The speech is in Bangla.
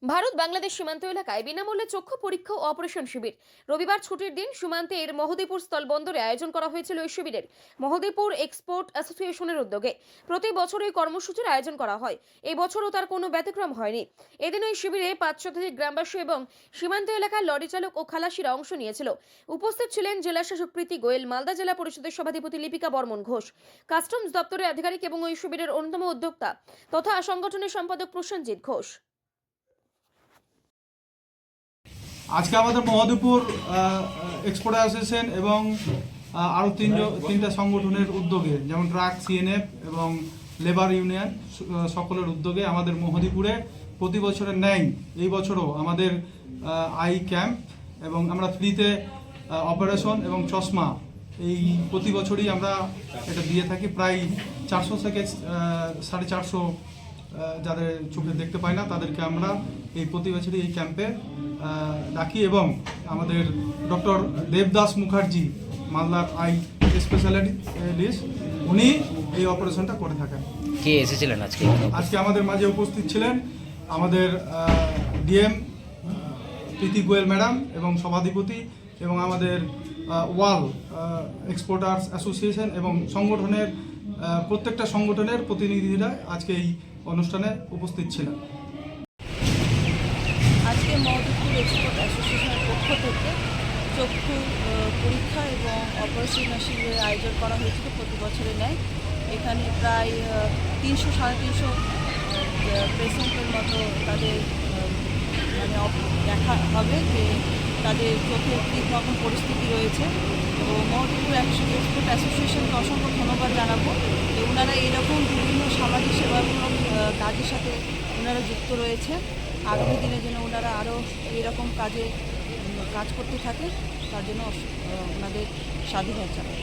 ভারত বাংলাদেশ সীমান্ত এলাকায় বিনামূল্যে চক্ষু পরীক্ষা ও অপারেশন শিবির। রবিবার ছুটির দিন সীমান্তের মহদীপুর স্থলবন্দরে আয়োজন করা হয়েছিল এই শিবিরের। মহদীপুর এক্সপোর্ট অ্যাসোসিয়েশনের উদ্যোগে প্রতি বছর এই কর্মসূচির আয়োজন করা হয়। এই বছরও তার কোনো ব্যতিক্রম হয়নি। এদিন ওই শিবিরে 5 শতাধিক গ্রামবাসী এবং সীমান্ত এলাকার লরি চালক ও খালাসিরা অংশ নিয়েছিল। উপস্থিত ছিলেন জেলা শাসক প্রীতি গোয়েল, মালদা জেলা পরিষদের সভাধিপতি লিপিকা বর্মন ঘোষ, কাস্টমস দপ্তরের আধিকারিক এবং ওই শিবিরের অন্যতম উদ্যোক্তা তথা সংগঠনের সম্পাদক প্রসেনজিৎ ঘোষ। আজকে আমাদের মহদীপুর এক্সপোর্ট অ্যাসোসিয়েশন এবং আরও তিনটা সংগঠনের উদ্যোগে, যেমন ট্রাক, সিএনএফ এবং লেবার ইউনিয়ন, সকলের উদ্যোগে আমাদের মহদীপুরে প্রতি বছরের ন্যায় এই বছরও আমাদের আই ক্যাম্প এবং আমরা ফ্রিতে অপারেশন এবং চশমা এই প্রতি বছরই আমরা এটা দিয়ে থাকি। প্রায় 400 থেকে 450 যাদের চোখে দেখতে পায় না তাদেরকে আমরা এই প্রতি বছরই এই ক্যাম্পে রাখি। এবং আমাদের ডক্টর দেবদাস মুখার্জি, মালদার আই স্পেশালিস্ট, উনি এই অপারেশনটা করে থাকেন। কে এসেছিলেন আজকে? আজকে আমাদের মাঝে উপস্থিত ছিলেন আমাদের ডিএম প্রীতি গোয়েল ম্যাডাম এবং সভাধিপতি, এবং আমাদের ওয়াল এক্সপোর্টার্স অ্যাসোসিয়েশন এবং সংগঠনের প্রত্যেকটা সংগঠনের প্রতিনিধিরা আজকে এই অনুষ্ঠানে উপস্থিত ছিলেন। আজকে মহদীপুর এক্সপোর্ট অ্যাসোসিয়েশনের পক্ষ থেকে চক্ষু পরীক্ষা এবং অপারেশন শিবিরের আয়োজন করা হয়েছিল প্রতি বছরের ন্যায়। এখানে প্রায় 300-350 পেশেন্টের মতো তাদের দেখা হবে যে তাদের চোখের কী রকম পরিস্থিতি রয়েছে। তো মহদীপুর এক্সপোর্ট অ্যাসোসিয়েশনকে অসংখ্য ধন্যবাদ জানাবো যে ওনারা এরকম বিভিন্ন সামাজিক সেবামূলক কাজের সাথে ওনারা যুক্ত রয়েছে। আগামী দিনের জন্য ওনারা আরও এরকম কাজ করতে থাকে, তার জন্য ওনাদের সাধুবাদ জানাই।